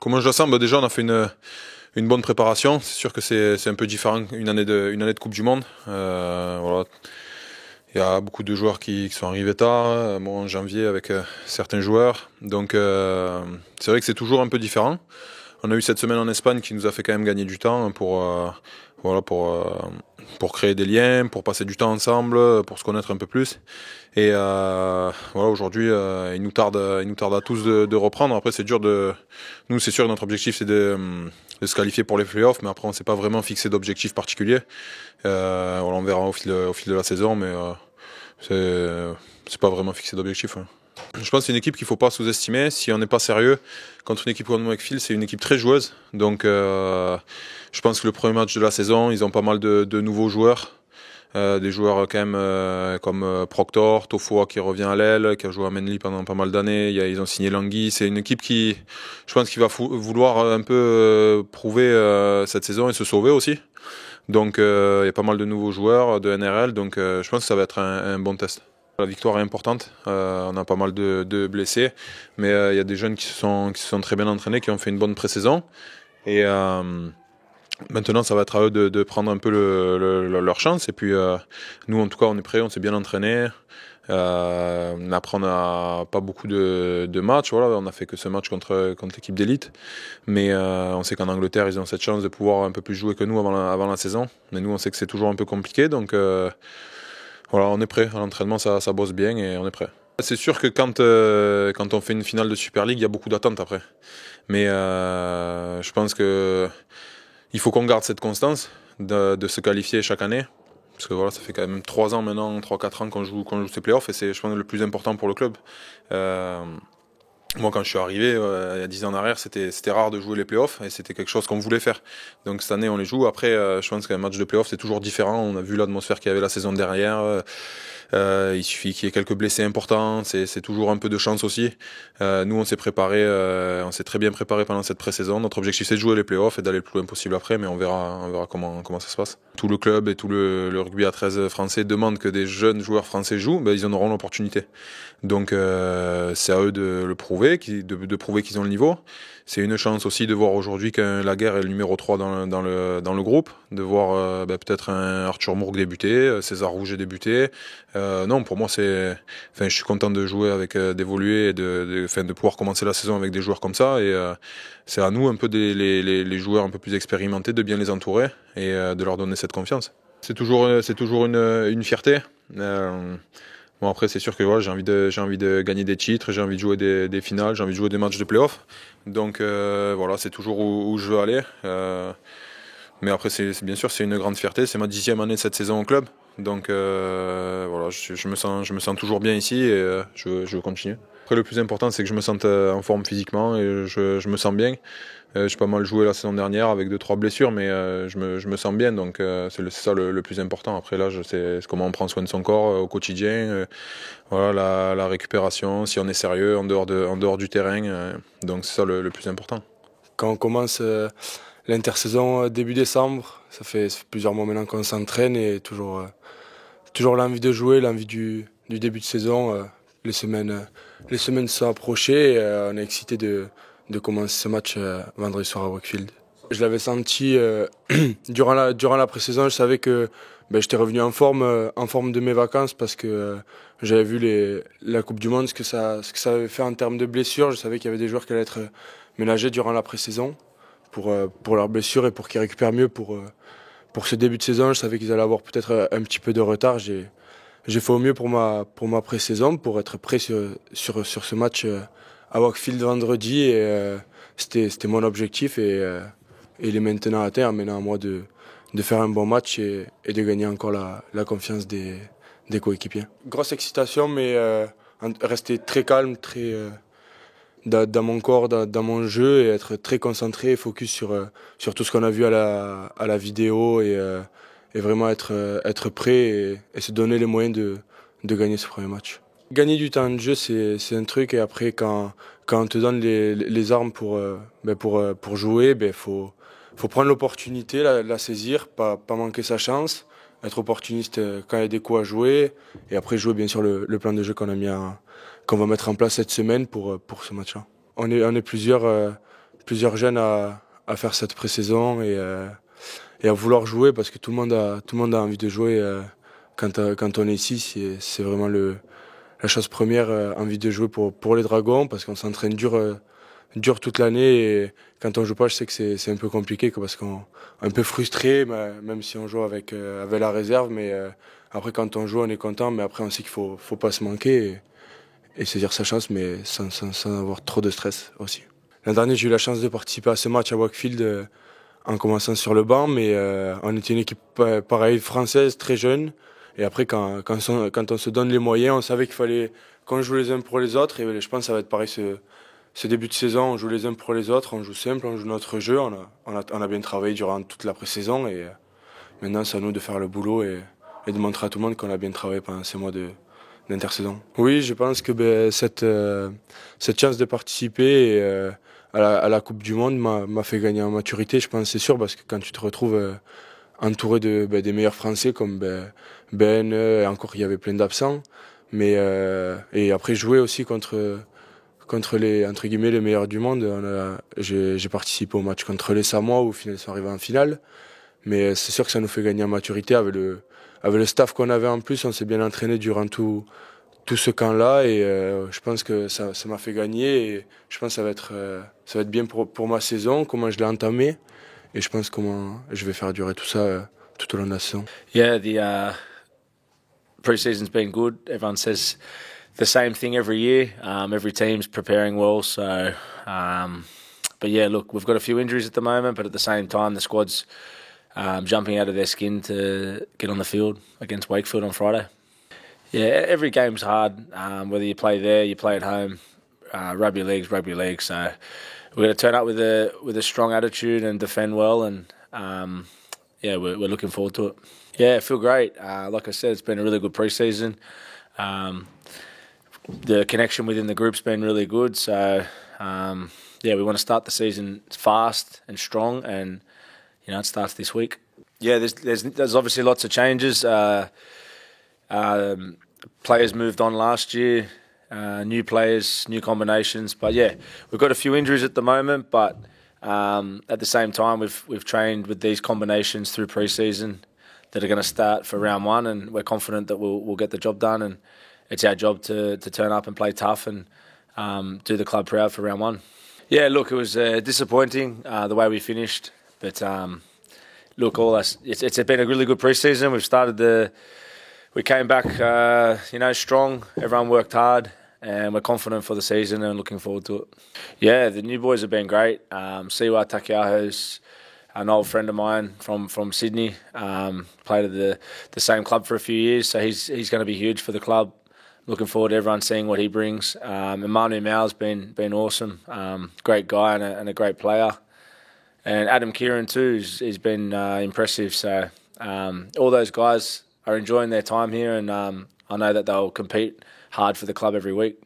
Comment je la sens? Déjà, on a fait une bonne préparation. C'est sûr que c'est un peu différent une année de Coupe du Monde. Voilà. Il y a beaucoup de joueurs qui sont arrivés tard, moi en janvier avec certains joueurs. Donc c'est vrai que c'est toujours un peu différent. On a eu cette semaine en Espagne qui nous a fait quand même gagner du temps pour créer des liens, pour passer du temps ensemble, pour se connaître un peu plus. Et voilà, aujourd'hui, il nous tarde à tous de reprendre. Après, c'est dur nous, c'est sûr que notre objectif c'est de se qualifier pour les playoffs, mais après on s'est pas vraiment fixé d'objectif particulier. Voilà, on verra au fil de la saison, mais c'est pas vraiment fixé d'objectif. Ouais. Je pense que c'est une équipe qu'il faut pas sous-estimer. Si on n'est pas sérieux, contre une équipe comme Wakefield, c'est une équipe très joueuse. Donc je pense que le premier match de la saison, ils ont pas mal de nouveaux joueurs. Des joueurs quand même comme Proctor, Tofoa qui revient à l'aile, qui a joué à Manly pendant pas mal d'années. Ils ont signé Langui. C'est une équipe qui, je pense, qui va vouloir un peu prouver cette saison et se sauver aussi. Donc il y a pas mal de nouveaux joueurs de NRL. Donc je pense que ça va être un bon test. La victoire est importante. On a pas mal de blessés, mais il y a des jeunes qui se sont très bien entraînés, qui ont fait une bonne pré-saison. Et maintenant, ça va être à eux de prendre un peu leur chance. Et puis, nous, en tout cas, on est prêts, on s'est bien entraînés. Après, on n'a pas beaucoup de matchs. Voilà, on n'a fait que ce match contre l'équipe d'élite. Mais on sait qu'en Angleterre, ils ont cette chance de pouvoir un peu plus jouer que nous avant la saison. Mais nous, on sait que c'est toujours un peu compliqué. Donc, voilà, on est prêt. À l'entraînement, ça bosse bien et on est prêt. C'est sûr que quand on fait une finale de Super League, il y a beaucoup d'attentes après. Mais je pense que il faut qu'on garde cette constance de se qualifier chaque année. Parce que voilà, ça fait quand même 3 ans maintenant, 3-4 ans qu'on joue ces playoffs et c'est, je pense, le plus important pour le club. Moi, quand je suis arrivé, il y a 10 ans en arrière, c'était rare de jouer les playoffs et c'était quelque chose qu'on voulait faire. Donc cette année, on les joue. Après, je pense qu'un match de playoffs, c'est toujours différent. On a vu l'atmosphère qu'il y avait la saison dernière. Il suffit qu'il y ait quelques blessés importants. C'est toujours un peu de chance aussi. Nous, on s'est préparé, on s'est très bien préparé pendant cette pré-saison. Notre objectif, c'est de jouer les playoffs et d'aller le plus loin possible après, mais on verra comment ça se passe. Tout le club et tout le rugby à 13 français demandent que des jeunes joueurs français jouent. Ils en auront l'opportunité. Donc c'est à eux de le prouver, de prouver qu'ils ont le niveau. C'est une chance aussi de voir aujourd'hui qu'un Laguerre est le numéro 3 dans le groupe, de voir peut-être un Arthur Mourgue débuter, César Rouget débuter. Non, pour moi je suis content de jouer avec d'évoluer et de pouvoir commencer la saison avec des joueurs comme ça. Et c'est à nous un peu les joueurs un peu plus expérimentés de bien les entourer et de leur donner cette confiance. C'est toujours une fierté. Bon, après, c'est sûr que voilà, j'ai envie de gagner des titres, j'ai envie de jouer des finales, j'ai envie de jouer des matchs de play-off. Donc voilà, c'est toujours où je veux aller. Mais après, bien sûr, c'est une grande fierté. C'est ma 10e année cette saison au club. Donc voilà, je me sens toujours bien ici et je veux continuer. Après, le plus important, c'est que je me sente en forme physiquement et je me sens bien. J'ai pas mal joué la saison dernière avec 2-3 blessures, mais je me sens bien, donc c'est ça le plus important. Après là, c'est comment on prend soin de son corps au quotidien, voilà, la récupération, si on est sérieux en dehors du terrain, donc c'est ça le plus important. Quand on commence l'intersaison début décembre, ça fait plusieurs mois maintenant qu'on s'entraîne et toujours l'envie de jouer, l'envie du début de saison. Les semaines sont approchées et on est excité de commencer ce match vendredi soir à Wakefield. Je l'avais senti durant la pré-saison, je savais que j'étais revenu en forme de mes vacances parce que j'avais vu la Coupe du Monde, ce que ça avait fait en termes de blessures. Je savais qu'il y avait des joueurs qui allaient être ménagés durant la pré-saison pour leurs blessures et pour qu'ils récupèrent mieux pour ce début de saison. Je savais qu'ils allaient avoir peut-être un petit peu de retard. J'ai fait au mieux pour ma pré-saison, pour être prêt sur ce match à Wakefield vendredi. Et c'était mon objectif et il est maintenant atteint. Maintenant à moi de faire un bon match et de gagner encore la confiance des coéquipiers. Grosse excitation, mais rester très calme, très dans mon corps, dans mon jeu et être très concentré et focus sur tout ce qu'on a vu à la vidéo et vraiment être prêt et se donner les moyens de gagner ce premier match. Gagner du temps de jeu, c'est un truc, et après quand on te donne les armes pour jouer, faut prendre l'opportunité, la saisir, pas manquer sa chance, être opportuniste quand il y a des coups à jouer et après jouer bien sûr le plan de jeu qu'on va mettre en place cette semaine pour ce match-là. On est plusieurs plusieurs jeunes à faire cette pré-saison et à vouloir jouer parce que tout le monde a envie de jouer quand on est ici. C'est vraiment la chose première, envie de jouer pour les Dragons parce qu'on s'entraîne dur toute l'année et quand on joue pas, je sais que c'est un peu compliqué parce qu'on est un peu frustré, même si on joue avec la réserve. Mais après, quand on joue, on est content. Mais après, on sait qu'il faut pas se manquer et saisir sa chance, mais sans avoir trop de stress aussi. L'an dernier, j'ai eu la chance de participer à ce match à Wakefield en commençant sur le banc, mais on était une équipe pareille française, très jeune. Et après, quand on se donne les moyens, on savait qu'il fallait qu'on joue les uns pour les autres. Et je pense que ça va être pareil ce début de saison. On joue les uns pour les autres, on joue simple, on joue notre jeu. On a bien travaillé durant toute la pré-saison. Et maintenant, c'est à nous de faire le boulot et de montrer à tout le monde qu'on a bien travaillé pendant ces mois d'intersaison. Oui, je pense que cette chance de participer à la Coupe du Monde m'a fait gagner en maturité, je pense, c'est sûr, parce que quand tu te retrouves entouré des meilleurs Français comme et encore il y avait plein d'absents, mais et après jouer aussi contre les entre guillemets les meilleurs du monde. J'ai participé au match contre les Samoa où ils sont arrivés en finale, mais c'est sûr que ça nous fait gagner en maturité avec le staff qu'on avait en plus. On s'est bien entraîné durant tout ce camp-là et je pense que ça m'a fait gagner et je pense que ça va être bien pour ma saison, comment je l'ai entamé et je pense comment je vais faire durer tout ça tout au long de la saison. Yeah, the pre-season's been good. Everyone says the same thing every year. Every team's preparing well, so but yeah, look, we've got a few injuries at the moment, but at the same time the squad's jumping out of their skin to get on the field against Wakefield on Friday. Yeah, every game's hard, whether you play there, you play at home. Rugby league's rugby league, so we're going to turn up with a strong attitude and defend well, and yeah, we're looking forward to it. Yeah, I feel great. Like I said, it's been a really good pre-season. The connection within the group's been really good, so yeah, we want to start the season fast and strong, and it starts this week. Yeah, there's obviously lots of changes. Players moved on last year, new players, new combinations. But yeah, we've got a few injuries at the moment. But at the same time, we've trained with these combinations through pre-season that are going to start for round one, and we're confident that we'll get the job done. And it's our job to turn up and play tough and do the club proud for round one. Yeah, look, it was disappointing the way we finished, but look, it's been a really good pre-season. We came back, strong. Everyone worked hard, and we're confident for the season and looking forward to it. Yeah, the new boys have been great. Siwa Takiaho's an old friend of mine from Sydney. Played at the same club for a few years, so he's going to be huge for the club. Looking forward to everyone seeing what he brings. And Manu Mau's been awesome. Great guy and a great player. And Adam Kieran too, he's been impressive. So all those guys are enjoying their time here, and I know that they'll compete hard for the club every week.